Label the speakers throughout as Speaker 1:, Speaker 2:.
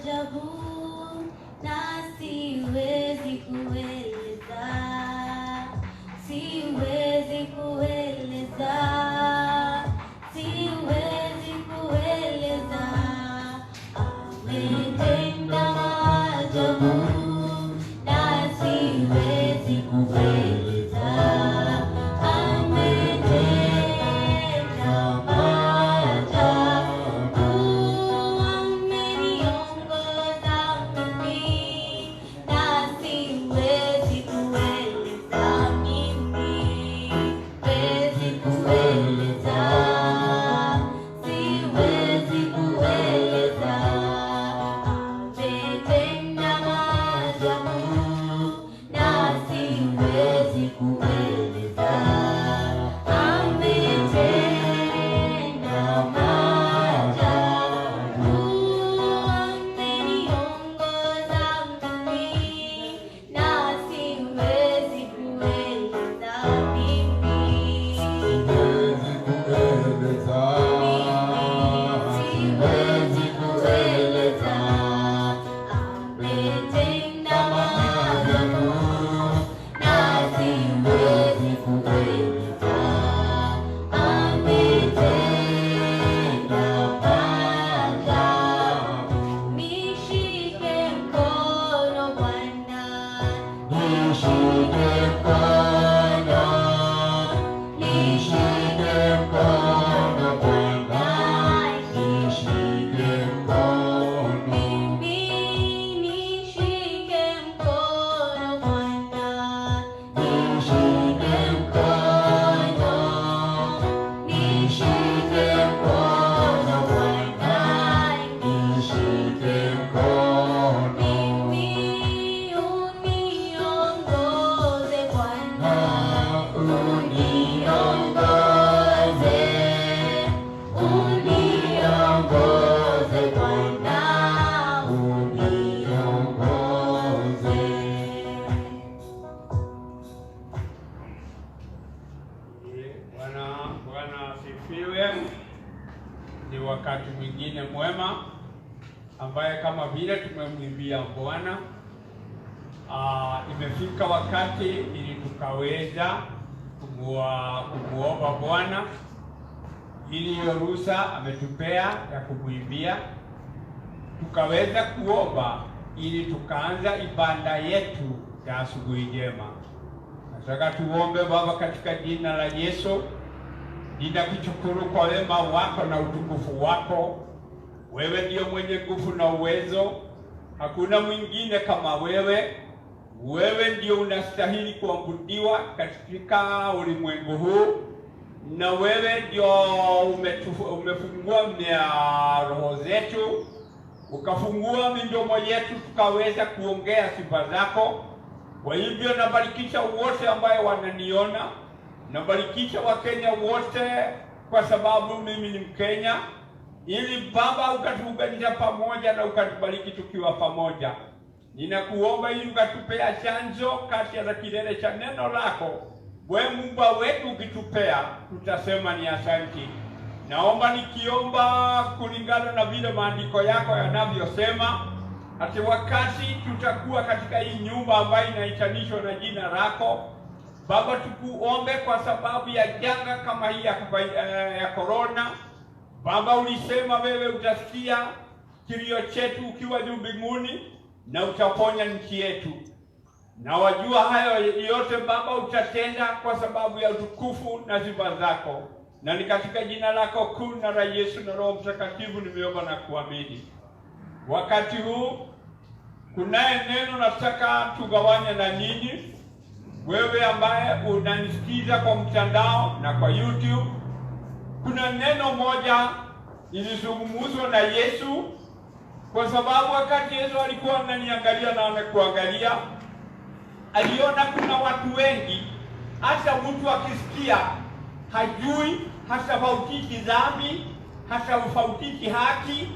Speaker 1: maajabu na siwezi kueleza, siwezi kueleza, siwezi kueleza. Ametenda maajabu na siwezi kueleza. Ametenda maajabu, ameniongoza mimi na siwezi kueleza mimi, siwezi kueleza, siwezi kueleza. Ametenda maajabu na siwezi kueleza. Ametenda maajabu, ameniongoza mimi na siwezi kueleza mimi,
Speaker 2: siwezi kueleza,
Speaker 1: siwezi kueleza. Ametenda maajabu na siwezi kueleza. Ametenda maajabu. Nishike mkono Bwana,
Speaker 2: nishike mkono, nishike mkono Bwana, nishike mkono,
Speaker 1: nishike mkono Bwana,
Speaker 2: nishike mkono,
Speaker 1: nishike mkono Bwana,
Speaker 2: nishike mkono,
Speaker 1: uniongoze Bwana,
Speaker 2: uniongoze,
Speaker 1: uniongoze Bwana,
Speaker 2: uniongoze.
Speaker 3: Bwana asifiwe. Ni wakati mwingine mwema ambaye kama vile tumemwimbia Bwana, imefika wakati ili tukaweza kumuomba Bwana ili hiyo ruhusa ametupea ya kumwimbia, tukaweza kuomba ili tukaanza ibada yetu ya asubuhi njema. Nataka tuombe. Baba, katika jina la Yesu, ninakushukuru kwa wema wako na utukufu wako. Wewe ndio mwenye nguvu na uwezo, hakuna mwingine kama wewe. Wewe ndio unastahili kuabudiwa katika ulimwengu huu, na wewe ndio umefungua roho zetu, ukafungua midomo yetu tukaweza kuongea sifa zako. Kwa hivyo nabarikisha wote ambaye wananiona, nabarikisha Wakenya wote kwa sababu mimi ni Mkenya, ili Baba ukatuunganisha pamoja na ukatubariki tukiwa pamoja. Ninakuomba ili ukatupea chanzo kati ya kilele cha neno lako. Wewe Mungu wetu ukitupea, tutasema ni asanti. Naomba nikiomba kulingana na vile maandiko yako yanavyosema, ati wakati tutakuwa katika hii nyumba ambayo inaitanishwa na jina lako Baba, tukuombe kwa sababu ya janga kama hii ya corona. Baba, ulisema wewe utasikia kilio chetu ukiwa juu mbinguni na utaponya nchi yetu, na wajua hayo yote Baba utatenda kwa sababu ya utukufu na sifa zako, na ni katika jina lako kuu na la Yesu na Roho Mtakatifu nimeomba na kuamini. Wakati huu kunaye neno nataka tugawanye na nyinyi, wewe ambaye unanisikiza kwa mtandao na kwa YouTube. Kuna neno moja ilizungumzwa na Yesu, kwa sababu wakati Yesu alikuwa ananiangalia na amekuangalia, aliona kuna watu wengi, hata mtu akisikia hajui, hata fautiki dhambi, hata ufautiki haki,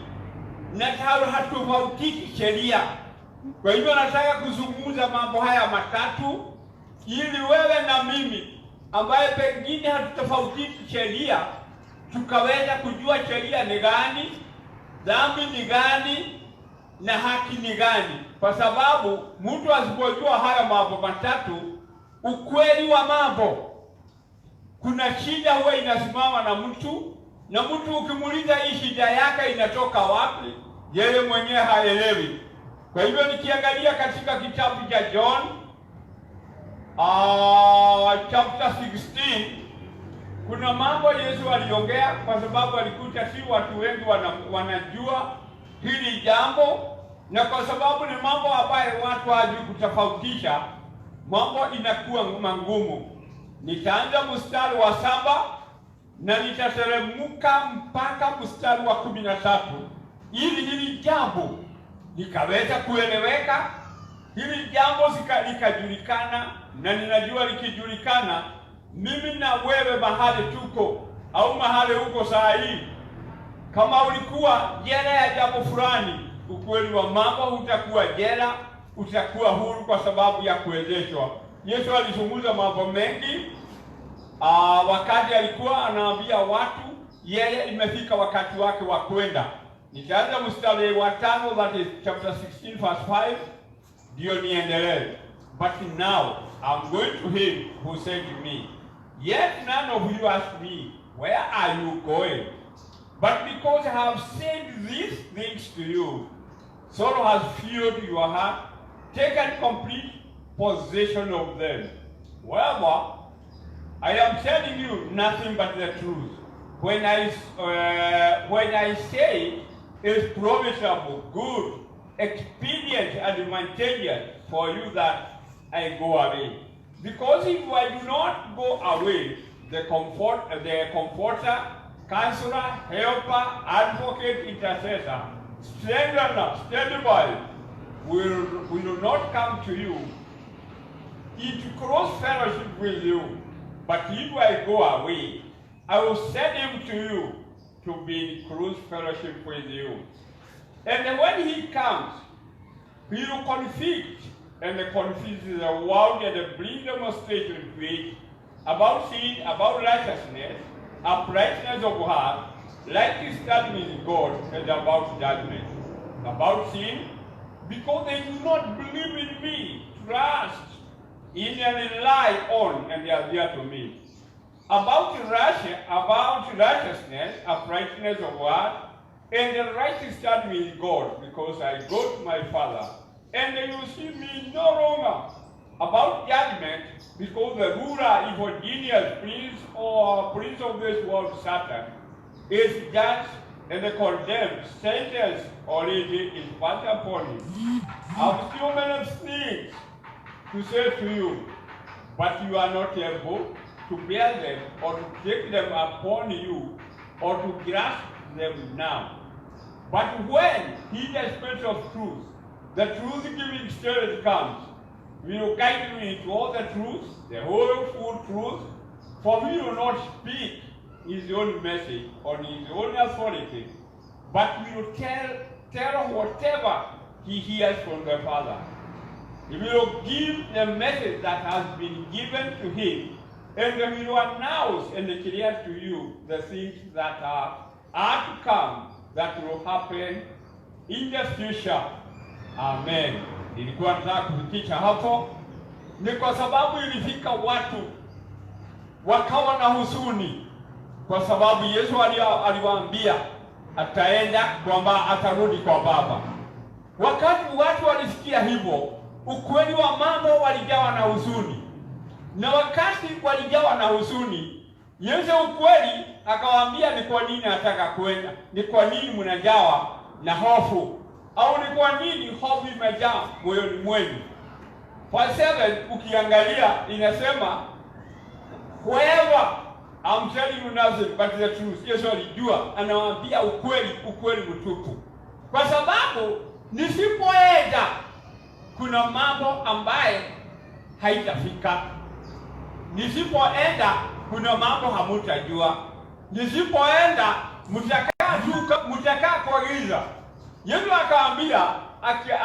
Speaker 3: na hatofautiki sheria. Kwa hivyo nataka kuzungumza mambo haya matatu, ili wewe na mimi ambaye pengine hatutofautiki sheria, tukaweza kujua sheria ni gani, dhambi ni gani, na haki ni gani? Kwa sababu mtu asipojua haya mambo matatu, ukweli wa mambo, kuna shida huwa inasimama na mtu ukimuuliza hii shida yake inatoka wapi, yeye mwenyewe haelewi. Kwa hivyo nikiangalia katika kitabu cha John chapter 16, kuna mambo Yesu aliongea, kwa sababu alikuta si watu wengi wanajua hili jambo, na kwa sababu ni mambo ambayo watu hawajui kutofautisha, mambo inakuwa magumu. Nitaanza mstari wa 7 na nitateremka mpaka mstari wa 13 ili hili jambo likaweza kueleweka, hili jambo likajulikana. Na ninajua likijulikana, mimi na wewe mahali tuko au mahali huko saa hii, kama ulikuwa jela ya jambo fulani, ukweli wa mambo utakuwa jela, utakuwa huru kwa sababu ya kuwezeshwa. Yesu alizungumza mambo mengi wakati alikuwa anaambia watu yeye imefika wakati wake wa kwenda. Nitaanza mstari wa 5, that is chapter 16 verse 5, ndio niendelee. But now I'm going to him who sent me. Yet none of you ask me, where are you going? But because I have said these things to you, sorrow has filled your heart. Take and complete possession of them. However, I am telling you nothing but the truth. When I say it's profitable, good, expedient, and advantageous for you that I go away. Because if I do not go away, the Comforter, Counselor, Helper, Advocate, Intercessor, Strengthener, Steadily, will not come to you into close fellowship with you. But if I go away, I will send him to you to be in close fellowship with you. And when he comes, he will convict and confuse the world and bring demonstration to it about sin, about righteousness, uprightness of heart, right standing with God, and about judgment. About sin, because they do not believe in me, trust in and rely on, and they are dear to me. About righteousness, uprightness of heart, and the right stand with God, because I go to my Father, and you see me no longer. About judgment, because the ruler, evil genius, prince of this world, Satan, is judged and condemned. Sentence already is passed upon him. I have still many things to say to you, but you are not able to bear them or to take them upon you or to grasp them now. But when he, the Spirit of truth, the truth-giving Spirit comes, we will guide you into all the truth, the whole full truth, for he will not speak his own message on his own authority, but we will tell whatever he hears from the Father. He will give the message that has been given to him, and he will announce and declare to you the things that are to come, that will happen in the future. Amen. Nilikuwa nataka kufikisha hapo, ni kwa sababu ilifika watu wakawa na huzuni, kwa sababu Yesu aliwaambia ataenda, kwamba atarudi kwa Baba. Wakati watu walisikia hivyo, ukweli wa mambo, walijawa na huzuni. Na wakati walijawa na huzuni, Yesu ukweli akawaambia ni kwa nini anataka kwenda, ni kwa nini mnajawa na hofu, au ni kwa nini hofu imejaa moyoni mwenu. Verse 7 ukiangalia inasema, whoever I'm telling you nothing but the truth. Yesu alijua anawaambia ukweli mtupu, kwa sababu nisipoenda kuna mambo ambaye haitafika. Nisipoenda kuna mambo hamutajua. Nisipoenda mtakaa kwa giza. Yesu akaambia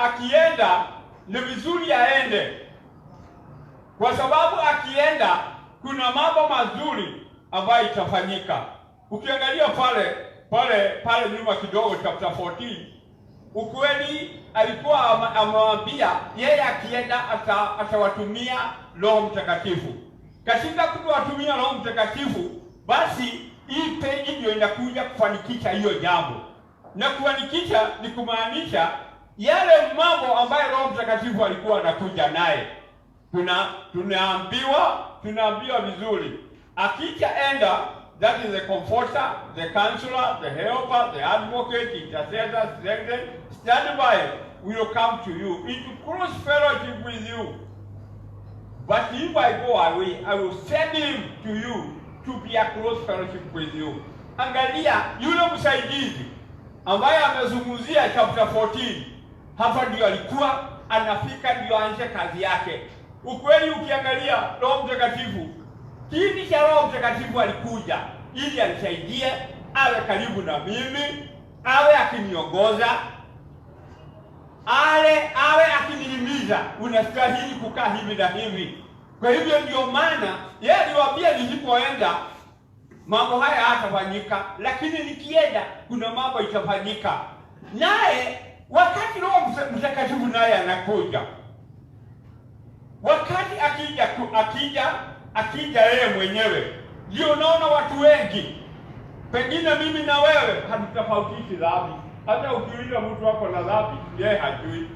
Speaker 3: akienda ni vizuri aende, kwa sababu akienda kuna mambo mazuri ambayo itafanyika. Ukiangalia pale nyuma kidogo, chapter 14, ukweli alikuwa amewaambia yeye akienda atawatumia Roho Mtakatifu. Katika kuwatumia Roho Mtakatifu, basi hii peji ndio inakuja kufanikisha hiyo jambo. Na kufanikisha ni kumaanisha yale mambo ambayo Roho Mtakatifu alikuwa anakuja naye. Tunaambiwa vizuri. Akishaenda, that is the comforter, the counselor, the helper, the advocate, intercessor, secretary, standby will come to you into close fellowship with you. But if I go away, I will send him to you to be a close fellowship with you. Angalia yule msaidizi ambaye amezungumzia chapter 14. Hapa ndio alikuwa anafika ndio aanze kazi yake. Ukweli ukiangalia Roho Mtakatifu, kiini cha Roho Mtakatifu alikuja ili anisaidie, awe karibu na mimi, awe akiniongoza, awe akinihimiza, unastahili kukaa hivi na hivi. Kwa hivyo ndio maana yeye aliwaambia nilipoenda mambo haya hatafanyika, lakini nikienda kuna mambo itafanyika. Naye wakati Roho Mtakatifu naye anakuja, wakati akija yeye mwenyewe, ndio naona watu wengi, pengine mimi na wewe hatutafautishi dhambi. Hata ukiuliza mtu wako na dhambi, yeye hajui.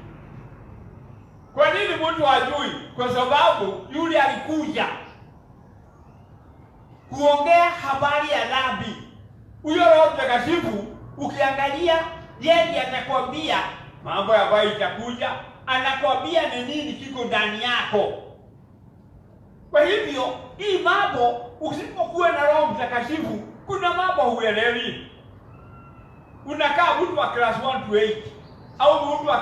Speaker 3: Kwa nini mtu hajui? Kwa sababu yule alikuja kuongea habari ya dhambi. Huyo Roho Mtakatifu ukiangalia, yeye atakwambia mambo ambayo itakuja, anakwambia ni nini kiko ndani yako. Kwa hivyo hii mambo, usipokuwa na Roho Mtakatifu, kuna mambo huelewi. Unakaa mtu wa class 1 to 8 au mtu wa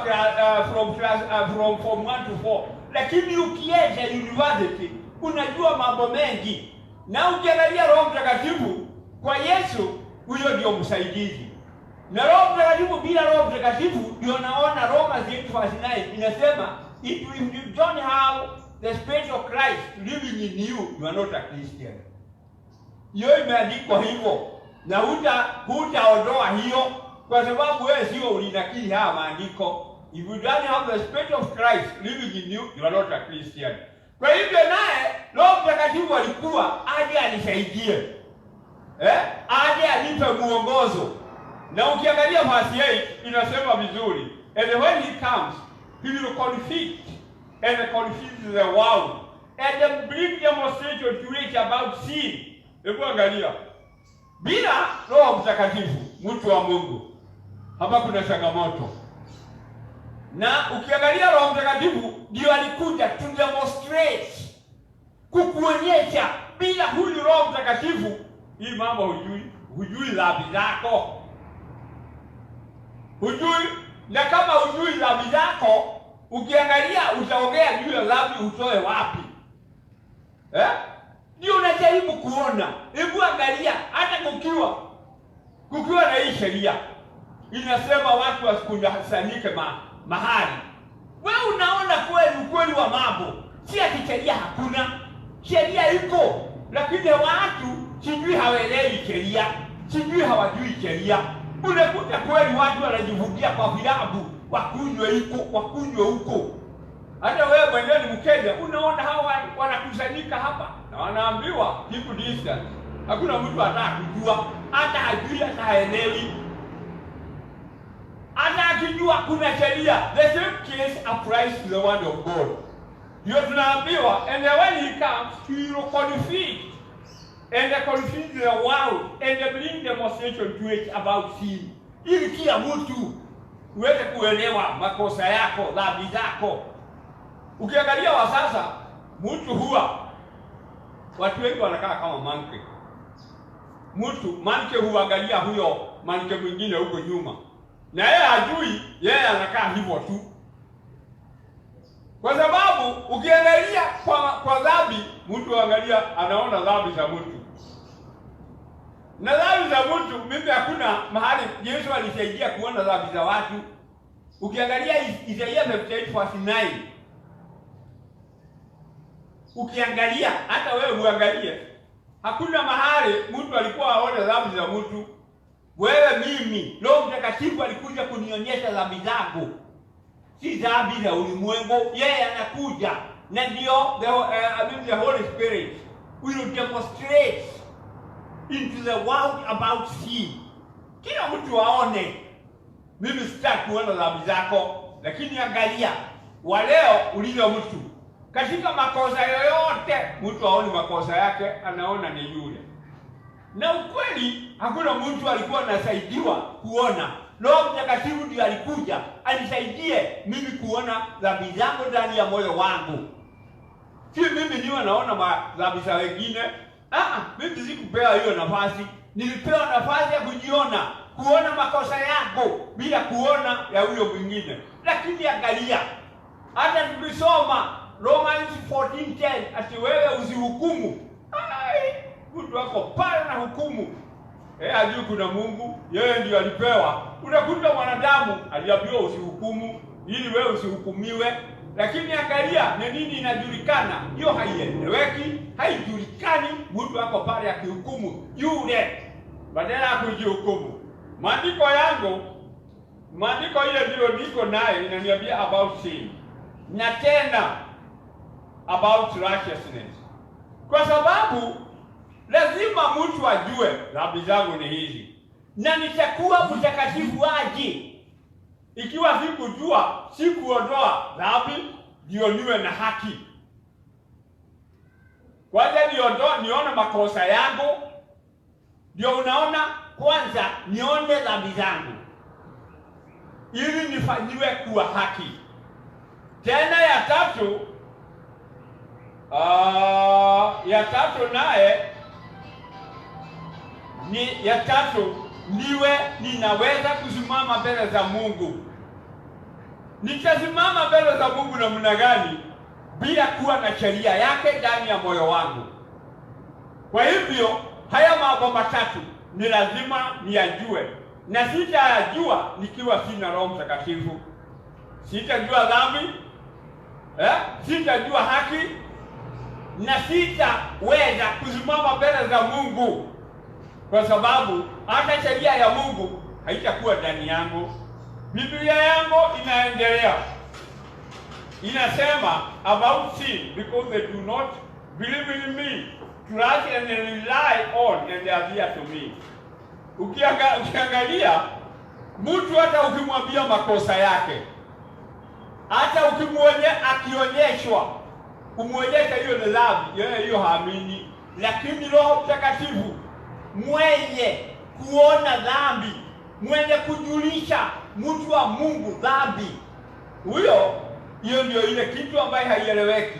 Speaker 3: from form 1 to 4, lakini ukienda university unajua mambo mengi. Na ukiangalia Roho Mtakatifu kwa Yesu, huyo ndio msaidizi. Na Roho Mtakatifu, bila Roho Mtakatifu, ndio naona Romans 8:9 inasema, if you don't have the Spirit of Christ living in you, you are not a Christian. Hiyo imeandikwa hivyo, na hutaondoa hiyo, kwa sababu wewe sio ulinakili haya maandiko. If you don't have the Spirit of Christ living in you, you are not a Christian. Kwa hivyo naye Roho Mtakatifu alikuwa aje anisaidie, aje anipe muongozo. Na ukiangalia verse 8 inasema vizuri, and when he comes, he will convict and confuse the world and bring demonstration to it about sin. Hebu angalia, bila Roho Mtakatifu, mtu wa Mungu, hapa kuna changamoto. Na ukiangalia Roho Mtakatifu ndio alikuja to demonstrate, kukuonyesha. Bila huyu Roho Mtakatifu, hii mambo hujui dhambi zako. Hujui, na kama hujui dhambi zako, ukiangalia utaongea juu ya dhambi utoe wapi? Ndio unajaribu kuona. Hebu angalia, hata kukiwa na hii sheria inasema watu wasikusanyike mahali. Wewe unaona ukweli wa mambo. Si ati sheria hakuna. Sheria iko, lakini watu sijui hawaelewi sheria, sijui hawajui sheria. Unakuta kweli watu wanajivugia kwa vilabu, wakunywe huko. Hata wewe mwenyewe ni Mkenya, unaona hawa wanakusanyika hapa na wanaambiwa keep distance. Hakuna mtu atakujua, hata hajui, hata haelewi. Hata akijua kuna sheria, the same case applies to the word of God. Ndio tunaambiwa, and when he comes, he will conflict and confuse the world and bring demonstration to it about sin. Ili kila mtu uweze kuelewa makosa yako, dhambi zako. Ukiangalia wa sasa, mtu watu wengi wanakaa kama manke. Manke huangalia huyo manke mwingine huko nyuma, na yeye hajui, yeye anakaa hivyo tu. Kwa sababu ukiangalia kwa dhambi, mtu angalia anaona dhambi za mtu. Na dhambi za mtu, mimi hakuna mahali Yesu alisaidia kuona dhambi za watu. Ukiangalia Isaia 58:9, ukiangalia hata wewe uangalie, hakuna mahali mtu alikuwa aone dhambi za mtu. wewe mimi, Roho Mtakatifu alikuja kunionyesha dhambi zangu, si dhambi za ulimwengu. Yeye anakuja na ndio the Holy Spirit will demonstrate into the world about sin. Kila mtu aone. Mimi sitaki kuona dhambi zako, lakini angalia waleo ulivyo mtu katika makosa yoyote. Mtu aone makosa yake, anaona ni yule. Na ukweli hakuna mtu alikuwa anasaidiwa kuona. Roho Mtakatifu ndiye alikuja anisaidie mimi kuona dhambi zangu ndani ya moyo wangu. Si mimi niwe naona dhambi za wengine. Mimi sikupewa hiyo nafasi. Nilipewa nafasi ya kujiona, kuona makosa yako bila kuona ya huyo mwingine. Lakini angalia, hata tukisoma Romans 14:10 ati wewe usihukumu. Mtu wako pale na hukumu. Hajui kuna Mungu, yeye ndio alipewa. Unakuta mwanadamu aliambiwa usihukumu ili wewe usihukumiwe. Lakini angalia, ni nini inajulikana? Hiyo haieleweki, haijulikani. Mtu wako pale akihukumu yule badala ya kujihukumu. Maandiko ile ndio niko naye inaniambia about sin. Na tena about righteousness. Kwa sababu lazima mtu ajue dhambi zangu ni hizi, na nitakuwa mtakatifu aje ikiwa sikujua, sikuondoa dhambi ndio niwe na haki. Kwanza nione makosa yangu, ndio unaona, kwanza nione dhambi zangu ili nifanyiwe kuwa haki. Tena ya tatu naye ni ya tatu, niwe ninaweza kusimama mbele za Mungu. Nitasimama mbele za Mungu namna gani bila kuwa na sheria yake ndani ya moyo wangu? Kwa hivyo haya mambo matatu ni lazima niyajue, na sitajua nikiwa sina Roho Mtakatifu. Sitajua dhambi, sitajua haki, na sitaweza kusimama mbele za Mungu, kwa sababu hata sheria ya Mungu haitakuwa ndani yangu. Biblia yangu inaendelea, inasema about sin, because they do not believe in me, trust and rely on and adhere to me. Ukiangalia mtu, hata ukimwambia makosa yake, hata akionyeshwa kumwonyesha hiyo ni dhambi, yeye hiyo haamini. Lakini Roho Mtakatifu mwenye kuona dhambi, mwenye kujulisha mtu wa Mungu dhambi, hiyo ndio ile kitu ambaye haieleweki.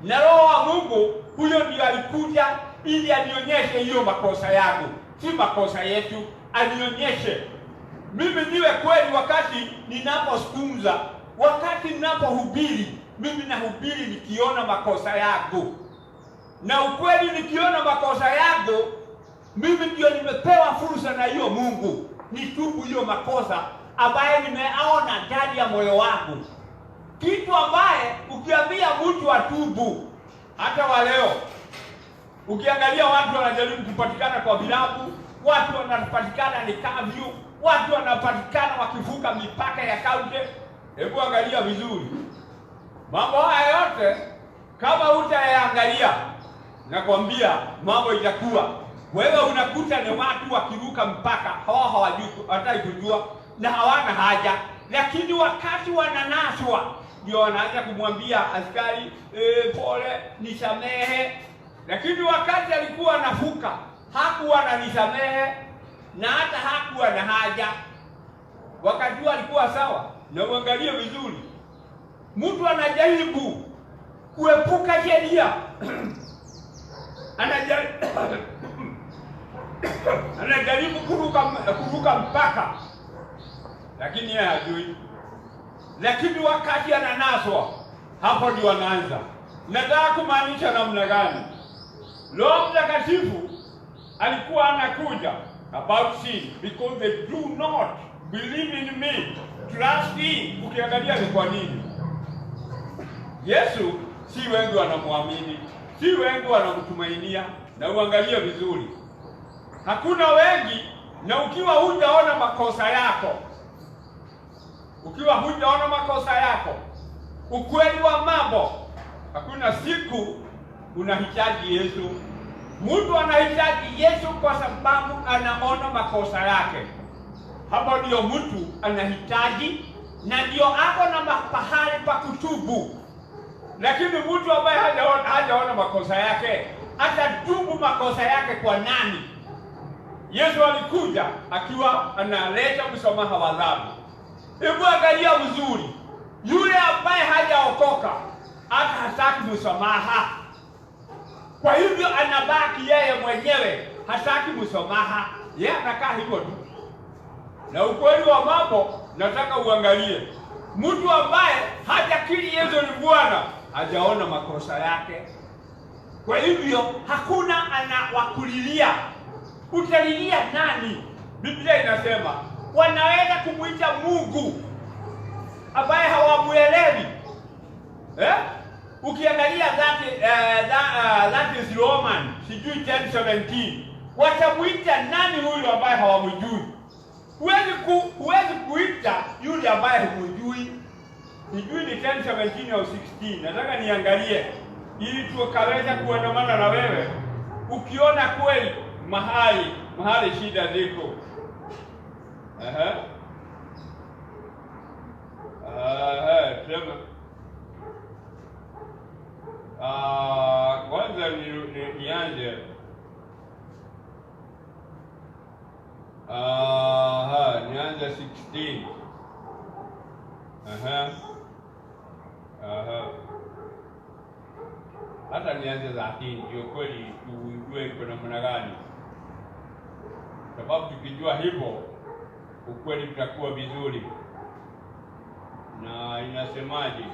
Speaker 3: Na Roho wa Mungu huyo ndio alikuja ili anionyeshe hiyo makosa yangu, si makosa yetu. Anionyeshe mimi niwe kweli. Wakati ninaposikiliza, wakati ninapohubiri, mimi nahubiri nikiona makosa yangu, na ukweli nikiona makosa yangu, mimi ndio nimepewa fursa na hiyo Mungu nitubu hiyo makosa ambaye nimeona ndani ya moyo wangu. Kitu ambaye ukiambia mtu atubu, hata wa leo ukiangalia watu wanajaribu kupatikana kwa vilabu, watu wanapatikana ni kavyu, watu wanapatikana wakivuka mipaka ya kaunti. Hebu angalia vizuri mambo haya yote. Kama utayaangalia, nakwambia mambo itakuwa. Wewe unakuta ni watu wakiruka mpaka, hawajui, hataki kujua na hawana haja, lakini wakati wananaswa ndio wanaanza kumwambia askari, pole, nisamehe. Lakini wakati alikuwa anafuka hakuwa ananisamehe na hata hakuwa na haja. Wakati alikuwa sawa. Na uangalie vizuri, mtu anajaribu kuepuka sheria anajaribu kuruka mpaka, lakini yeye hajui. Lakini wakati ananaswa, hapo ndio anaanza. Nataka kumaanisha namna gani? Roho Mtakatifu alikuwa anakuja about sin because they do not believe in me, trust me. Ukiangalia ni kwa nini Yesu si wengi wanamwamini, si wengi wanamtumainia. Na uangalie vizuri, hakuna wengi Na ukiwa hujaona makosa yako, ukweli wa mambo, hakuna siku unahitaji Yesu. Mtu anahitaji Yesu kwa sababu anaona makosa yake. Hapo ndio mtu anahitaji, na ndio ako na pahali pa kutubu. Lakini mtu ambaye hajaona makosa yake, atatubu makosa yake kwa nani? Yesu alikuja akiwa analeta msamaha wa dhambi. Hebu angalia vizuri, yule ambaye hajaokoka hata hataki msamaha. Kwa hivyo anabaki yeye mwenyewe, hataki msamaha. Yeye anakaa hivyo tu. Na ukweli wa mambo, nataka uangalie, mtu ambaye hajakiri Yesu ni Bwana, hajaona makosa yake. Kwa hivyo hakuna anawakulilia. Utalilia nani? Biblia inasema wanaweza kumuita Mungu ambaye hawamuelewi. Ukiangalia that is Roman, sijui 10:17. Watamuita nani huyu ambaye hawamjui? Huwezi kuita yule ambaye humjui. Sijui ni 10:17 au 16. Nataka niangalie ili tukaweza kuandamana na wewe. Ukiona kweli mahali shida ziko. Sema. Kwanza nianze. Nianze 16. Hata nianze 13 ndio kweli tujue iko namna gani. Sababu tukijua hivyo ukweli tutakuwa vizuri. Na inasemaje?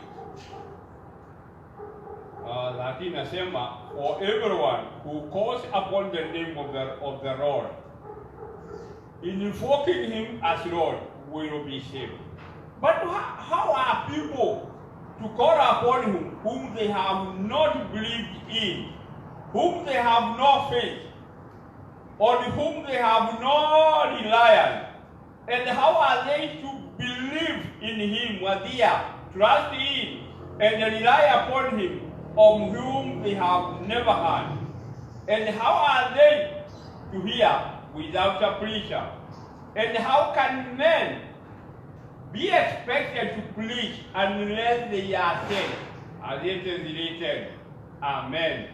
Speaker 3: 13 inasema, for everyone who calls upon the name of the Lord, invoking him as Lord, will be saved. But how are people to call upon him whom they have not believed in, whom they have no faith, on whom they have no reliance? And how are they to believe in him what they trust in and rely upon him of whom they have never heard? And how are they to hear without a preacher? And how can men be expected to preach unless they are sent? As it is written, Amen.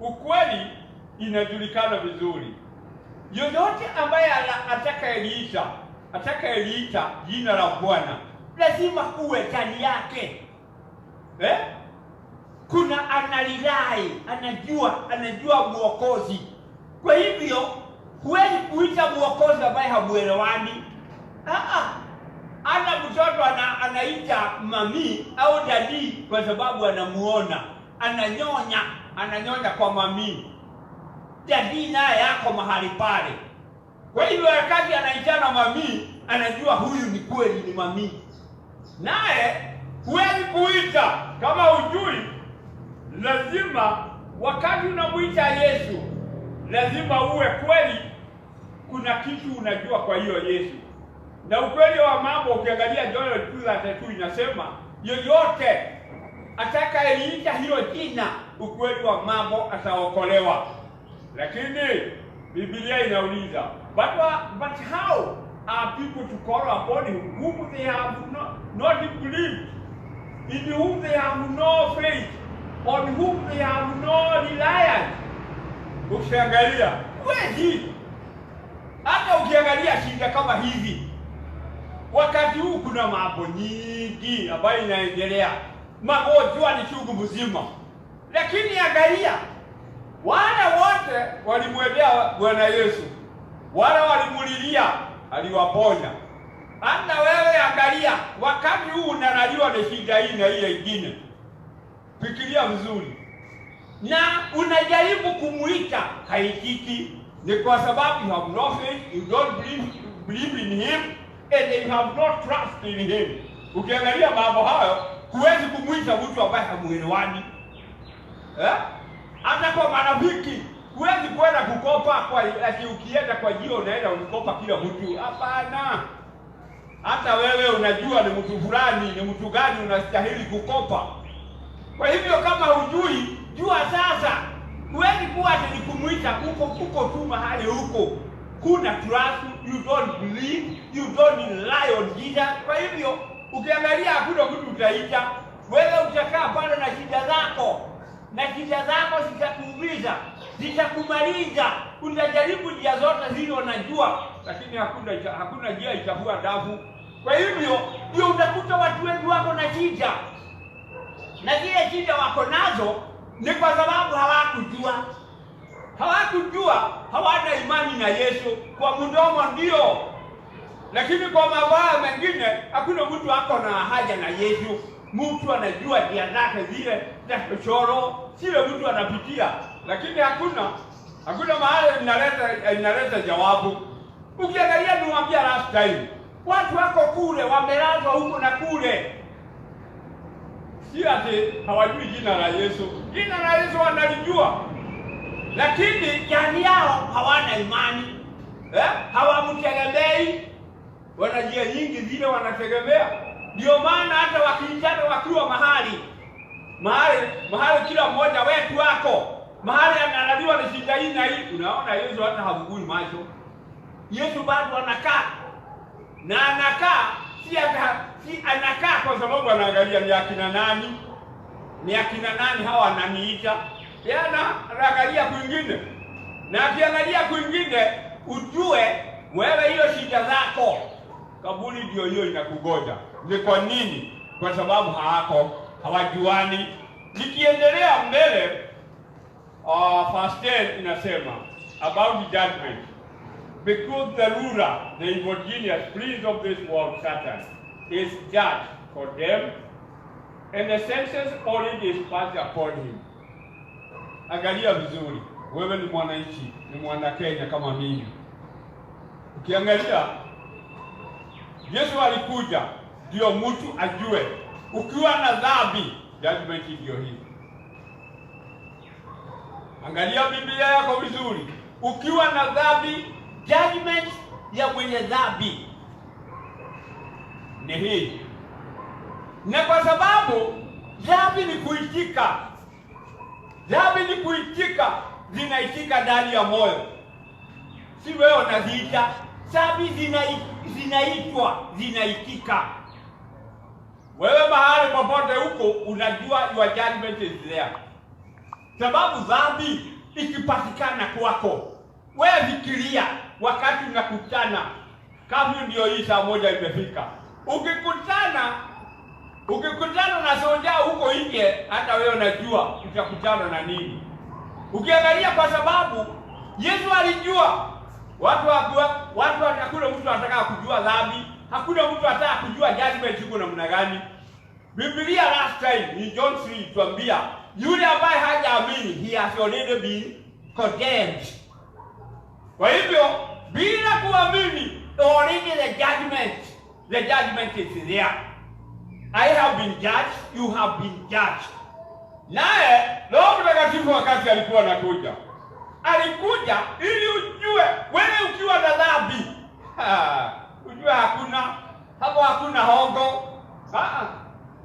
Speaker 3: Ukweli inajulikana vizuri. Yoyote ambaye atakayeliita jina la Bwana lazima kuwe ndani yake. Kuna analilai, anajua Mwokozi. Kwa hivyo huwezi kuita Mwokozi ambaye hamuelewani. Hata mtoto anaita mami au dadi kwa sababu anamuona, ananyonya kwa mami. Dadi naye yako mahali pale. Kwa hivyo wakati anaitana mami, anajua huyu ni kweli ni mami. Naye huwezi kuita kama hujui. Lazima wakati unamuita Yesu, lazima uwe kweli kuna kitu unajua kwa hiyo Yesu. Na ukweli wa mambo, ukiangalia Joel 2:32 inasema yoyote atakayeita hilo jina, ukweli wa mambo ataokolewa. Lakini Biblia inauliza, but how are people to call upon him whom they have not believed, in whom they have no faith, on whom they have no reliance? Ukiangalia kweli, hata ukiangalia shida kama hivi, wakati huu kuna mambo nyingi ambayo inaendelea. Magonjwa ni chungu mzima. Lakini angalia, wale wote walimwendea Bwana Yesu. Wale walimulilia, aliwaponya. Hata wewe angalia, wakati huu unalaliwa na shida hii na ile nyingine. Fikiria vizuri. Na unajaribu kumuita, haitiki. Ni kwa sababu you have no faith, you don't believe in him, and you have not trust in him. Ukiangalia mambo hayo, huwezi kumuita mtu ambaye hamuelewani. Hata kwa marafiki, Huwezi kwenda kukopa kwa ati ukienda kwa jio unaenda unikopa kila mtu. Hapana. Hata wewe unajua ni mtu fulani, ni mtu gani unastahili kukopa. Kwa hivyo kama hujui, jua sasa. Huwezi kuwa ati nikumuita uko tu mahali huko. Kuna trust, you don't believe, you don't rely on Jesus. Kwa hivyo ukiangalia hakuna mtu utaita. Wewe utakaa pale na shida zako. Na shida zako zitakuumiza, zitakumaliza. Unajaribu njia zote zile unajua, lakini hakuna njia itavua dafu. Kwa hivyo ndio utakuta watu wengi wako na shida. Na zile shida wako nazo ni kwa sababu hawakujua. Hawakujua, hawana imani na Yesu. Kwa mdomo ndio, lakini kwa mabaya mengine hakuna mtu ako na haja na Yesu. Mtu anajua njia zake zile za chochoro, sile mtu anapitia, lakini hakuna mahali inaleta jawabu. Ukiangalia niwaambia last time, watu wako kule wamelazwa huko na kule. Si ati hawajui jina la Yesu. Jina la Yesu wanalijua, lakini ndani yao hawana imani. Hawamtegemei. Wana njia nyingi zile wanategemea. Ndio maana hata wakiitana wakiwa mahali kila mmoja wetu wako mahali analaliwa na shida hii na hii. Unaona Yesu hata havugui macho. Yesu bado anakaa. Na anakaa si anakaa kwa sababu anaangalia ni akina nani. Ni akina nani hawa ananiita. Yana anaangalia kwingine. Na akiangalia kwingine ujue wewe hiyo shida zako kaburi ndio hiyo inakugoja. Ni kwa nini? Kwa sababu hawajuani. Nikiendelea mbele, verse 10 inasema about the judgment. Because the ruler, the evil genius, prince of this world, Satan, is judged, condemned, and the sentence already is passed upon him. Angalia vizuri, wewe ni mwananchi, ni mwana Kenya kama mimi. Ukiangalia Yesu alikuja ndio mtu ajue ukiwa na dhambi judgment ndio hii. Angalia Biblia yako vizuri. Ukiwa na dhambi judgment ya mwenye dhambi ni hii. Na kwa sababu dhambi ni kuitika. Dhambi ni kuitika, zinaitika ndani ya moyo. Si wewe unaziita, dhambi zinaitika. Wewe mahali popote huko unajua your judgment is there. Sababu dhambi ikipatikana kwako, wewe fikiria wakati unakutana kama ndio hii saa moja imefika. Ukikutana na soja huko nje, hata wewe unajua utakutana na nini. Ukiangalia kwa sababu Yesu alijua watu hakuna mtu anataka kujua dhambi, hakuna mtu anataka kujua judgment iko namna gani. Biblia last time in John 3 tuambia yule ambaye hajaamini he has already been condemned. Kwa hivyo bila kuamini already the judgment is there. I have been judged, you have been judged. Naye Roho Mtakatifu wakati alikuwa alikuja ili ujue wewe ukiwa na dhambi. Ujue hakuna hongo.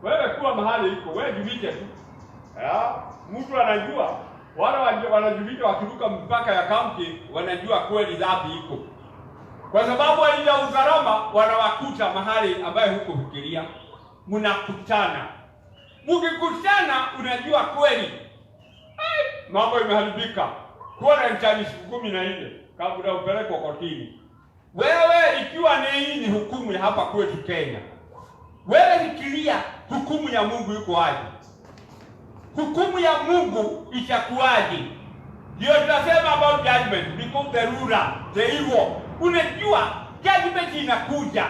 Speaker 3: Wewe kuwa mahali iko, wewe jifiche tu. Mtu anajua, wale wanajificha wakiruka mpaka ya kaunti wanajua kweli dhambi iko. Kwa sababu walinda usalama wanawakuta mahali ambaye huko fikiria. Mnakutana. Mkikutana unajua kweli mambo imeharibika. Kwa nchani siku 14 kabla upelekwe kotini. Wewe ikiwa ni hukumu ya hapa kwetu Kenya. Wewe fikiria hukumu ya Mungu yuko aje? Hukumu ya Mungu itakuwaje? Ndio tunasema about judgment because the ruler, the evil. Unajua judgment inakuja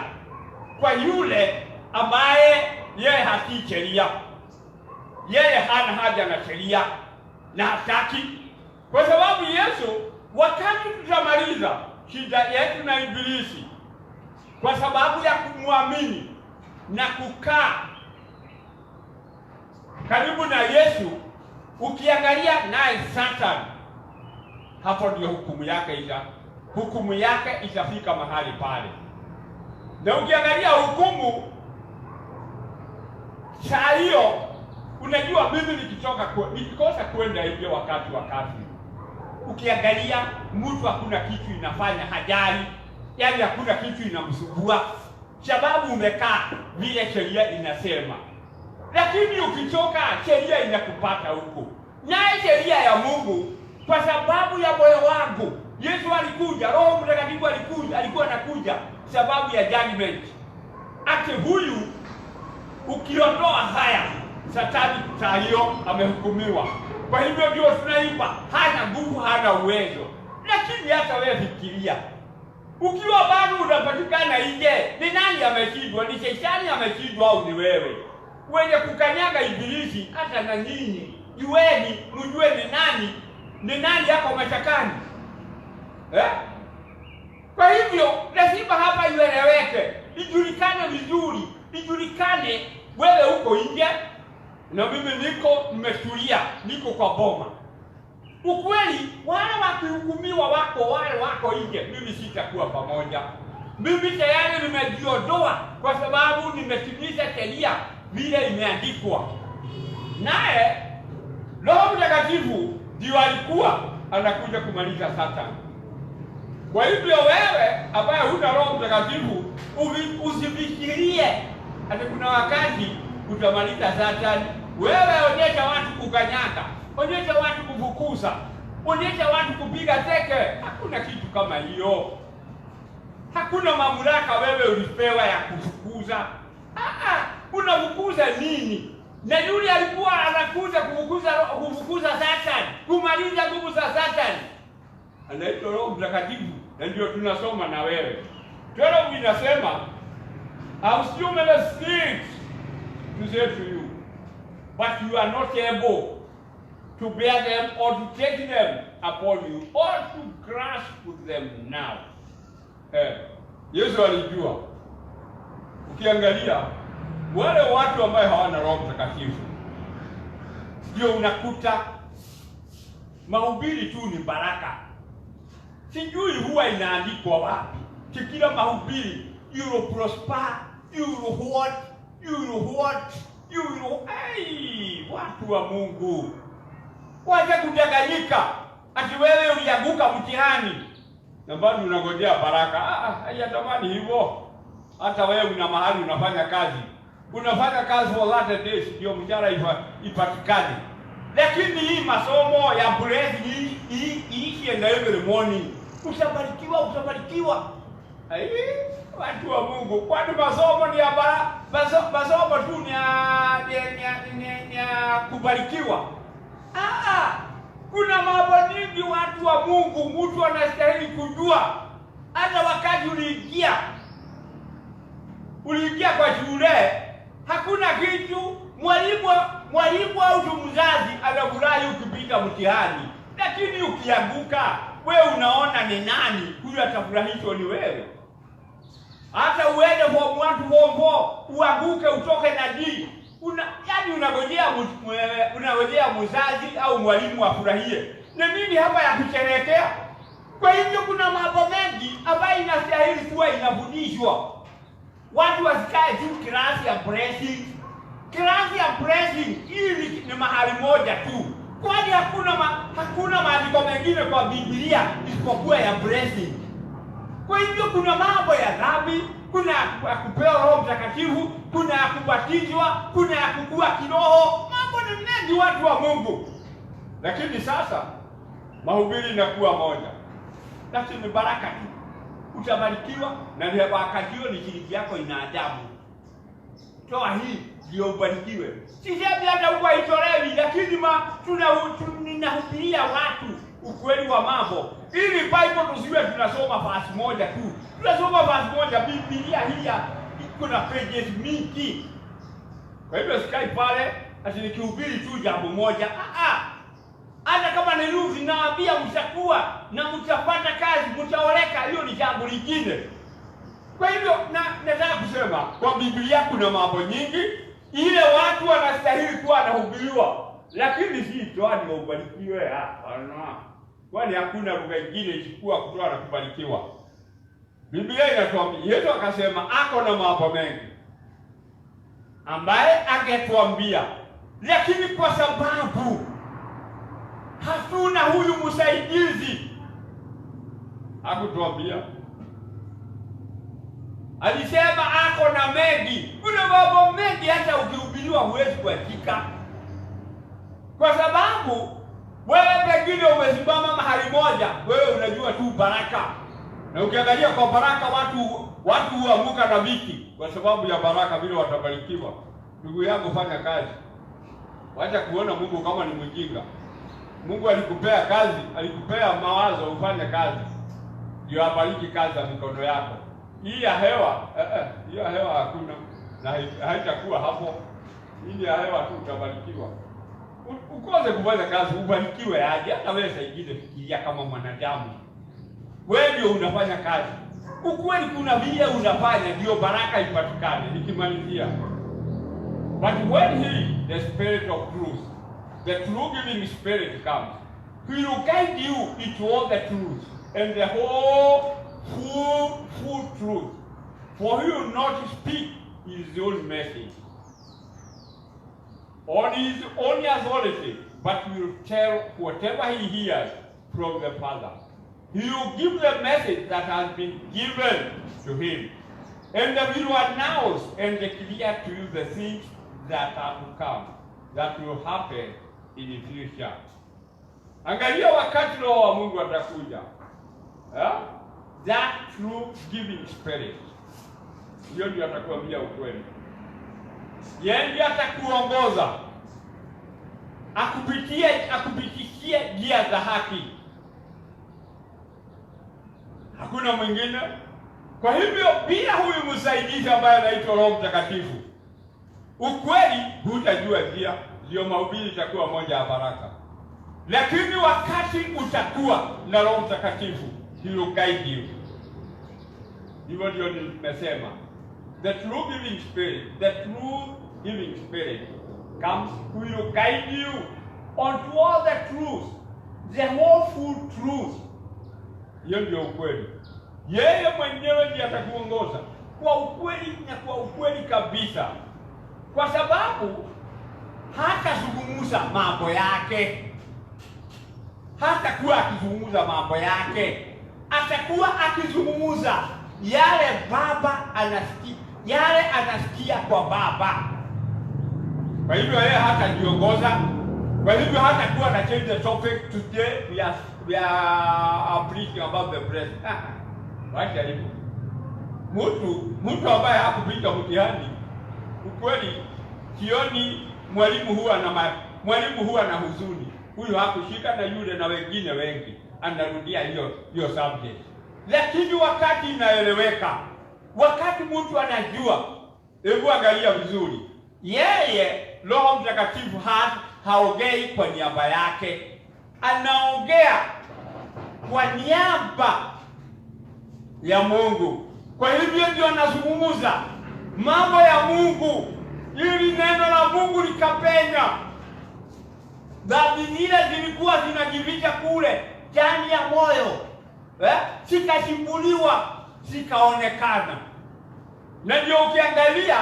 Speaker 3: kwa yule ambaye yeye haki sheria. Yeye hana haja na sheria na hataki. Kwa sababu Yesu wakati tutamaliza shida yetu na ibilisi kwa sababu ya kumwamini na kukaa karibu na Yesu, ukiangalia naye Satan hapo ndio hukumu yake itafika mahali pale. Na ukiangalia hukumu saa hiyo, unajua mimi nikikosa kwenda hivyo wakati ukiangalia mtu hakuna kitu inafanya hajali, yaani hakuna kitu inamsumbua, sababu umekaa vile sheria inasema. Lakini ukitoka, sheria inakupata huko. Naye sheria ya Mungu, kwa sababu ya moyo wangu, Yesu alikuja, Roho Mtakatifu alikuwa anakuja sababu ya judgment. Ati huyu ukiondoa haya, Satani saa hiyo amehukumiwa. Kwa hivyo ndio tunaimba, hana nguvu, hana uwezo. Lakini hata wewe fikiria, ukiwa bado unapatikana nje, ni nani ameshindwa? Ni Shetani ameshindwa au ni wewe? Wenye kukanyaga Ibilisi, hata na nyinyi jueni, mjue ni nani yako mashakani. Kwa hivyo lazima hapa ieleweke, ijulikane vizuri, ijulikane wewe uko nje na mimi nimetulia, niko kwa boma. Ukweli wale wakihukumiwa wale wako nje, mimi sitakuwa pamoja. Mimi tayari nimejiondoa kwa sababu nimetimiza sheria vile imeandikwa. Naye Roho Mtakatifu ndio alikuwa anakuja kumaliza Satani. Kwa hivyo wewe ambaye huna Roho Mtakatifu, usifikirie ati kuna wakati utamaliza Satani. Wewe onyesha watu kukanyaga, onyesha watu kufukuza, onyesha watu kupiga teke. Hakuna kitu kama hiyo. Hakuna mamlaka wewe ulipewa ya kufukuza. Unafukuza nini? Na yule alikuwa anakuja kufukuza Satani, kumaliza nguvu za Satani, anaitwa Roho Mtakatifu. Na ndio tunasoma na wewe. Tena inasema, I've still many things to say to you, but you are not able to bear them or to take them upon you or to grasp them now. Yesu alijua. Ukiangalia wale watu ambao hawana Roho Mtakatifu, ndio unakuta mahubiri tu ni baraka. Sijui huwa inaandikwa wapi, kila mahubiri, you will prosper, you will what. Watu wa Mungu, wacha kudanganyika ati wewe ulianguka mtihani na bado unangojea baraka. Hayatamani hivyo. Hata wewe una mahali unafanya kazi for that days ndio mjara ipatikane. Lakini hii masomo ya blessing hii na every morning utabarikiwa. Watu wa Mungu, kwani masomo ni ya masomo tu ni ya kubarikiwa? Kuna mambo nyingi watu wa Mungu, mtu anastahili kujua. Hata wakati uliingia kwa shule, hakuna kitu mwalimu au mzazi anafurahi ukipita mtihani. Lakini ukianguka, wewe unaona ni nani huyo atafurahishwa? Ni wewe. Hata uende form 1 form 4 uanguke utoke na D, unangojea mzazi au mwalimu afurahie. Na mimi hapa ya kusherehekea. Kwa hivyo kuna mambo mengi ambayo inastahili kuwa inafundishwa. Watu wasikae tu klasi ya blessing. Klasi ya blessing hii ni mahali moja tu. Kwani hakuna maandiko mengine kwa Biblia isipokuwa ya blessing. Kwa hivyo kuna mambo ya dhambi, kuna kupewa Roho Mtakatifu, kuna kubatizwa, kuna kukua kiroho. Mambo ni mengi watu wa Mungu. Lakini sasa mahubiri inakuwa moja. Lakini baraka tu. Utabarikiwa na ndio wakati ni shilingi yako ina ajabu. Toa hii ndio ubarikiwe. Sisi hata huko haitolewi, lakini tunahubiria watu ukweli wa mambo. Ili Bible tusiwe tunasoma verse moja tu. Tunasoma verse moja, Biblia hii iko na pages mingi. Kwa hivyo sikai pale ati nikihubiri tu jambo moja. Hata kama ni ruhusa naambia mtakuwa na mtapata kazi, mtaoleka, hiyo ni jambo lingine. Kwa hivyo nataka kusema kwa Biblia kuna mambo nyingi ile watu wanastahili kuwa wanahubiriwa, lakini si toa ndio ubarikiwe. Hapana. kwani hakuna lugha nyingine isipokuwa kutoa na kubarikiwa. Biblia inatuambia, Yesu akasema ako na mambo mengi ambaye angetuambia, lakini kwa sababu hatuna huyu msaidizi hakutuambia. Alisema ako na mengi. Kuna mambo mengi hata ukihubiriwa huwezi kuandika, kwa sababu wewe pengine umesimama mahali moja, wewe unajua tu baraka, na ukiangalia kwa baraka watu huamuka na viti kwa sababu ya baraka, vile watabarikiwa. Ndugu yangu, fanya kazi, wacha kuona Mungu kama ni mjinga. Mungu alikupea kazi, alikupea mawazo ufanye kazi, ndio abariki kazi ya mikono yako. Hii ya hewa hii ya hewa hakuna na haitakuwa hapo. Hii ya hewa tu utabarikiwa. Ukose kufanya kazi ubarikiwe aje? Hata wewe saidie, fikiria kama mwanadamu. Wewe ndio unafanya kazi. Ukweli kuna vile unafanya ndio baraka ipatikane. Nikimalizia. But when the spirit of truth, the true giving spirit comes, he will guide you into all the truth and the whole full truth. For he will not speak his own message on his own authority, but he will tell whatever he hears from the Father. He will give the message that has been given to him, and he will announce and declare to you the things that are to come, that will happen in the future. Angalia wakati Roho wa Mungu atakuja. That true giving spirit. Hiyo ndio atakwambia ukweli. Yeye ndiye atakuongoza. Akupitishie njia za haki. Hakuna mwingine. Kwa hivyo bila huyu msaidizi ambaye anaitwa Roho Mtakatifu, ukweli hutajua njia, ndio mahubiri itakuwa moja ya baraka. Lakini wakati utakuwa na Roho Mtakatifu, he will guide you. Hivyo ndio nimesema, the true giving spirit comes, will guide you onto all the truth, the whole full truth. Hiyo ndio ukweli. Yeye mwenyewe ndiye atakuongoza kwa ukweli na kwa ukweli kabisa, kwa sababu hatazungumza mambo yake, hatakuwa akizungumza mambo yake, atakuwa akizungumza yale Baba anasikia, yale anasikia kwa Baba. Kwa hivyo yeye hatajiongoza. Kwa hivyo hatakuwa na change the topic. Today we are preaching about the breast. Wacha hivyo. Mtu ambaye hakupita mtihani, ukweli sioni mwalimu huwa na huzuni. Huyu hakushika na yule na wengine wengi anarudia hiyo subject. Lakini wakati inaeleweka, wakati mtu anajua, hebu angalia vizuri. Yeye Roho Mtakatifu haongei kwa niaba yake, anaongea kwa niaba ya Mungu. Kwa hivyo ndio anazungumza mambo ya Mungu, ili neno la Mungu likapenya. Dhambi zile zilikuwa zinajificha kule ndani ya moyo, zikachimbuliwa, zikaonekana. Na ndio ukiangalia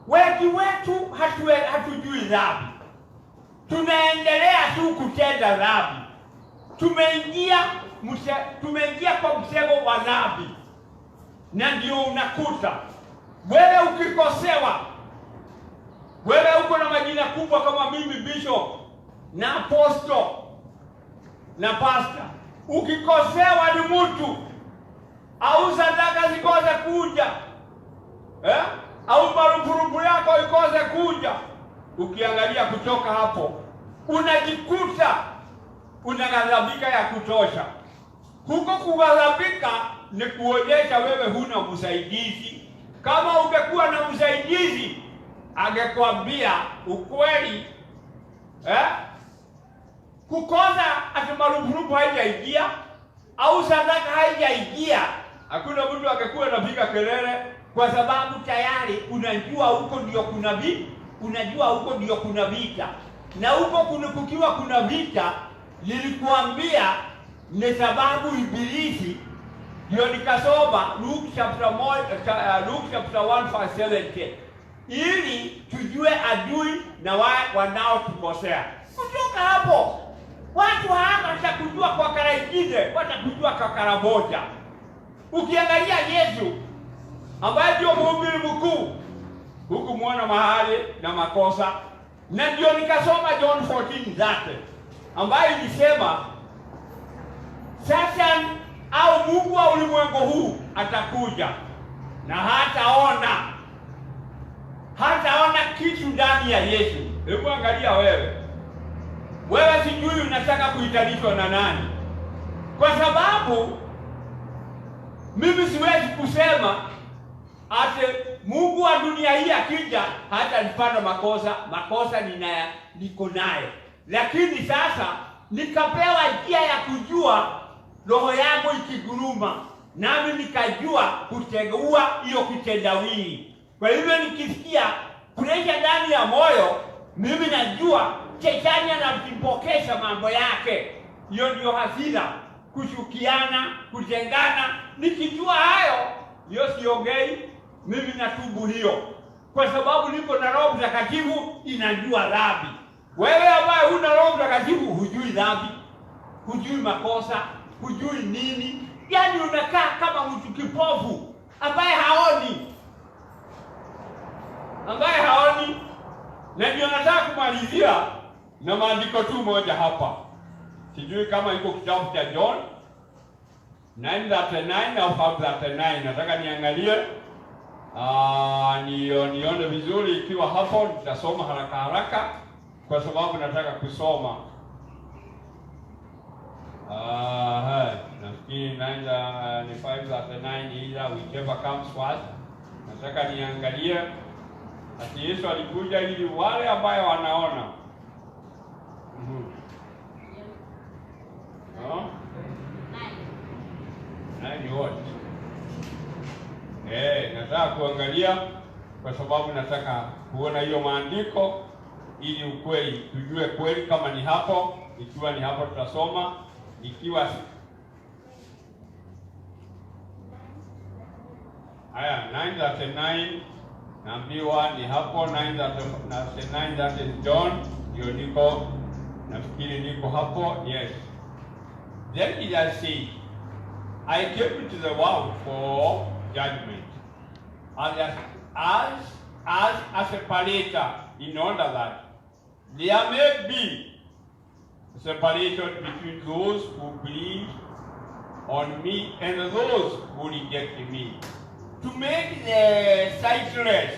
Speaker 3: wengi wetu hatujui dhambi, tunaendelea tu kutenda dhambi. Tumeingia kwa mtego wa dhambi, na ndio unakuta wewe ukikosewa, wewe uko na majina kubwa kama mimi bishop na apostle na pastor, ukikosewa ni mtu au sadaka zikose kuja, au marupurupu yako ikose kuja, ukiangalia kutoka hapo unajikuta unaghadhabika ya kutosha. Huko kughadhabika ni kuonyesha wewe huna msaidizi. Kama ungekuwa na msaidizi, angekwambia ukweli. Kukosa ati marupurupu haijaingia au sadaka haijaingia, hakuna mtu angekuwa anapiga kelele, kwa sababu tayari unajua huko ndio kuna vita, na huko kukiwa kuna vita, nilikuambia ni sababu Ibilisi, ndio nikasoma Luke chapter 1 verse 70, ili tujue adui na wanaotukosea. Kutoka hapo watu hawatakujua kwa kara ingine, watakujua kwa kara moja. Ukiangalia Yesu ambaye ndio mhubiri mkuu, huku muona mahali na makosa, na ndio nikasoma John 14:30 ambaye ilisema sasa au Mungu wa ulimwengu huu atakuja na hataona kitu ndani ya Yesu. Hebu angalia wewe sijui unataka kuitanishwa na nani? Kwa sababu mimi siwezi kusema ate Mungu wa dunia hii akija hata nipanda makosa niko naye, lakini sasa nikapewa njia ya kujua roho yangu ikiguruma, nami nikajua kutegua hiyo kitendawili. Kwa hivyo nikisikia presha ndani ya moyo, mimi najua Shetani anapokesha mambo yake. Hiyo ndio hasira, kushukiana, kutengana. Nikijua hayo, hiyo siongei, mimi natubu hiyo, kwa sababu niko na Roho Mtakatifu inajua dhambi. Wewe ambaye huna Roho Mtakatifu hujui dhambi, hujui makosa, hujui nini. Yaani unakaa kama mtu kipofu ambaye haoni. Na ndio nataka kumalizia na maandiko tu moja hapa. Sijui kama iko kitabu cha John 9:39 au 5:39. Nataka niangalie nione vizuri. Ikiwa hapo nitasoma haraka kwa sababu nataka kusoma. Nafikiri 5:39 either whichever comes first. Nataka niangalie ati Yesu alikuja ili wale ambao wanaona. Nani wote? Nataka kuangalia kwa sababu nataka kuona hiyo maandiko ili ukweli tujue kweli kama ni hapo. Ikiwa ni hapo tutasoma, ikiwa haya 9:39 naambiwa ni hapo 9:39, that is John. Ndio niko nafikiri niko hapo. Yes. Then he said, I came into the world for judgment, as a separator, in order that there may be separation between those who believe on me and those who reject me, to make the sightless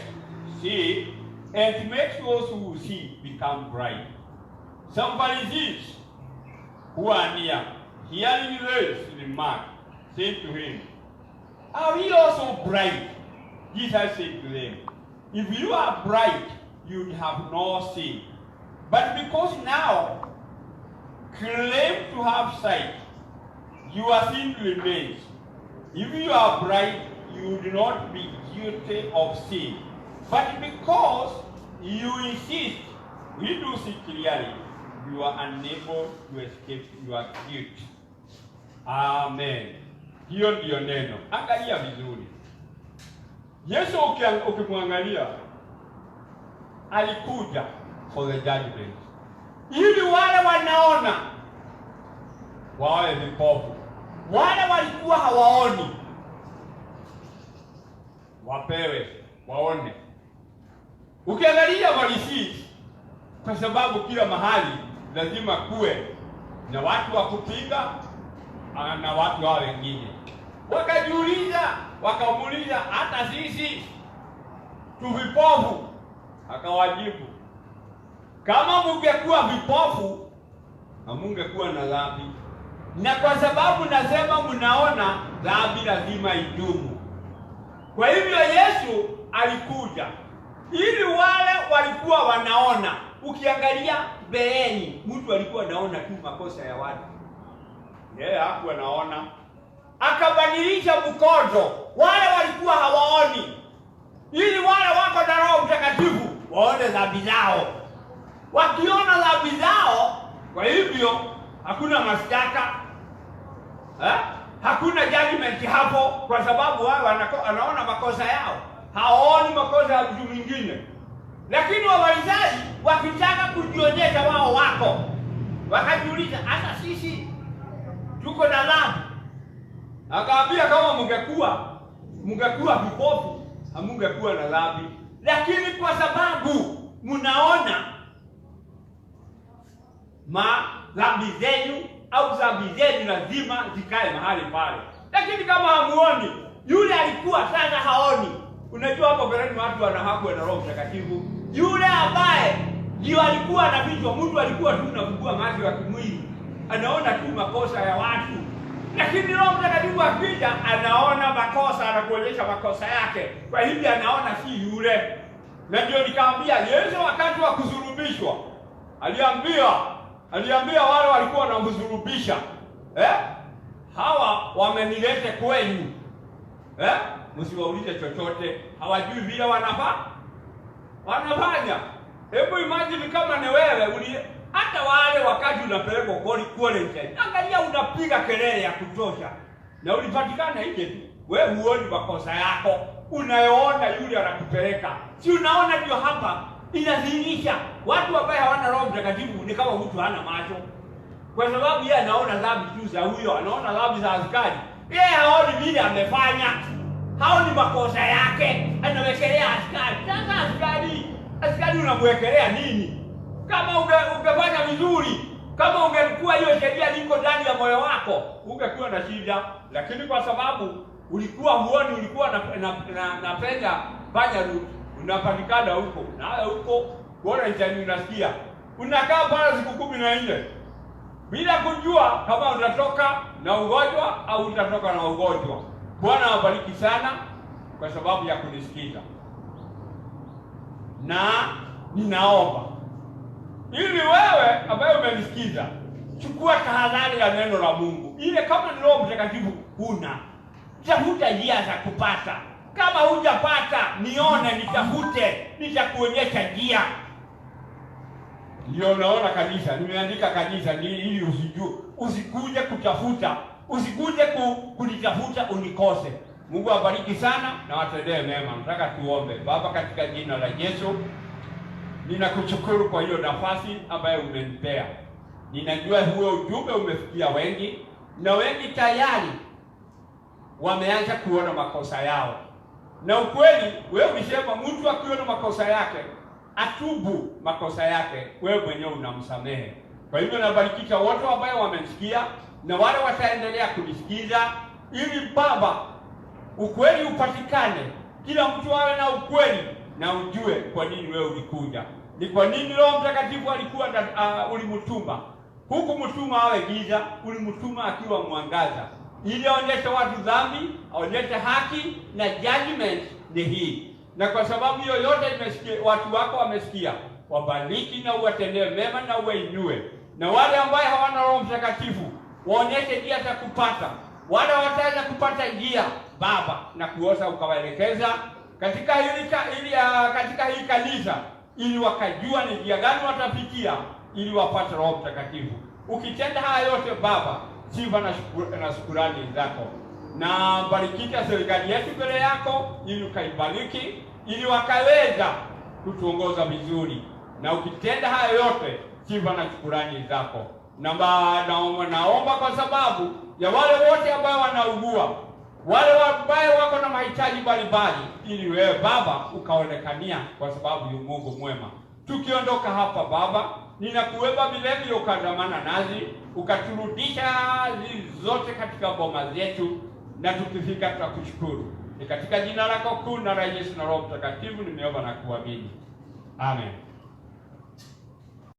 Speaker 3: see, and to make those who see become blind. Some Pharisees who are near, hearing this remark, said to him, are we also blind? Jesus said to them, if you are blind, you'd have no sin. But because now claim to have sight, your sin remains. If you are blind, you would not be guilty of sin. But because you insist we do see clearly, you are unable to escape your guilt. Amen. Hiyo ndio neno. Angalia vizuri. Yesu ukimwangalia alikuja for the judgment, ili wale wanaona wawe vipofu, wale walikuwa hawaoni wapewe waone. Ukiangalia Farisi, kwa sababu kila mahali lazima kuwe na watu wa kupinga na watu hao wengine, wakajiuliza, wakamuuliza, hata sisi tu vipofu? Akawajibu, kama mungekuwa vipofu hamungekuwa na dhambi, na kwa sababu nasema mnaona, dhambi lazima idumu. Kwa hivyo Yesu alikuja ili wale walikuwa wanaona. Ukiangalia mbeleni, mtu alikuwa anaona tu makosa ya watu, yeye hakuwa anaona. Akabadilisha mkondo, wale walikuwa hawaoni, ili wale wako na Roho Mtakatifu waone dhambi zao. Wakiona dhambi zao, kwa hivyo hakuna mashtaka, hakuna judgment hapo, kwa sababu wao wanaona makosa yao, hawaoni makosa ya mtu mwingine. Lakini Wafarisayo wakitaka kujionyesha wao wako, wakajiuliza, hata sisi tuko na dhambi. Akaambia, kama mungekuwa vipofu hamungekuwa na dhambi, lakini kwa sababu mnaona dhambi zenu au dhambi zenu lazima zikae mahali pale. Lakini kama hamuoni, yule alikuwa sasa haoni. Unajua hapo mbeleni watu wanahaku na Roho Mtakatifu. Yule ambaye ndio alikuwa anafichwa, mtu alikuwa tu anafungua macho ya kimwili, anaona tu makosa ya watu. Lakini Roho Mtakatifu akija, anaona makosa, anakuonyesha makosa yake. Kwa hivyo anaona si yule. Na ndio nikaambia Yesu wakati wa kusulubishwa, aliambia wale walikuwa wanamsulubisha, hawa wamenilete kwenu, msiwaulize chochote, hawajui vile wanafanya. Hebu imagine kama ni wewe hata wale wakati unapelekwa quarantine, angalia unapiga kelele ya kutosha na ulipatikana nje tu. Wewe huoni makosa yako, unayoona yule anakupeleka. Si unaona ndio hapa inadhihirisha watu ambao hawana Roho Mtakatifu ni kama mtu hana macho. Kwa sababu yeye anaona dhambi tu za huyo, anaona dhambi za askari. Yeye haoni vile amefanya. Haoni makosa yake, anawekelea askari. Sasa askari unamwekelea nini? Kama ungefanya vizuri, kama ungekuwa hiyo sheria liko ndani ya moyo wako, ungekuwa na shida. Lakini kwa sababu ulikuwa huoni, ulikuwa na pesa fanya route, unapatikana huko. Na huko bora njani unasikia. Unakaa pale siku 14 bila kujua kama utatoka na ugonjwa au utatoka na ugonjwa. Bwana awabariki sana kwa sababu ya kunisikiza. Na ninaomba ili wewe ambaye umenisikiza, chukua tahadhari ya neno la Mungu. Ile kama ni Roho Mtakatifu huna, tafuta njia za kupata. Kama hujapata, nione, nitafute, nitakuonyesha njia. Ndio naona kanisa, nimeandika kanisa ni ili usikuje kutafuta, usikuje kunitafuta unikose. Mungu awabariki sana na watendee mema. Nataka tuombe. Baba, katika jina la Yesu, ninakushukuru kwa hiyo nafasi ambayo umenipea. Ninajua huo ujumbe umefikia wengi, na wengi tayari wameanza kuona makosa yao. Na ukweli, wewe ulisema mtu akiona makosa yake atubu makosa yake, wewe mwenyewe unamsamehe. Kwa hivyo nabarikisha wote ambao wamenisikia na wale wataendelea kunisikiza, ili Baba ukweli upatikane, kila mtu awe na ukweli na ujue kwa nini wewe ulikuja. Ni kwa nini Roho Mtakatifu alikuwa ulimtuma. Huku mtuma awe giza, ulimtuma akiwa mwangaza, ili aonyeshe watu dhambi, aonyeshe haki na judgment ni hii. Na kwa sababu hiyo yote imesikia, watu wako wamesikia, wabariki na uwatendee mema na uwainue. Na wale ambao hawana Roho Mtakatifu, waonyeshe njia za kupata. Wale wataweza kupata njia, Baba, na kuosa ukawaelekeza katika hili kanisa, ili wakajua ni njia gani watapitia ili wapate Roho Mtakatifu. Ukitenda haya yote Baba, sifa na shukrani zako. Na barikika serikali yetu mbele yako, ili ukaibariki, ili wakaweza kutuongoza vizuri. Na ukitenda haya yote, sifa na shukrani zako. Naomba kwa sababu ya wale wote ambao wanaugua, wale ambao wako na mahitaji mbalimbali, ili wewe Baba ukaonekania, kwa sababu ni Mungu mwema. Tukiondoka hapa Baba, ninakuomba vile ukandamana nazi, ukaturudisha zote katika boma zetu, na tukifika tutakushukuru. Ni katika jina lako kuu na la Yesu na Roho Mtakatifu nimeomba na kuamini. Amen.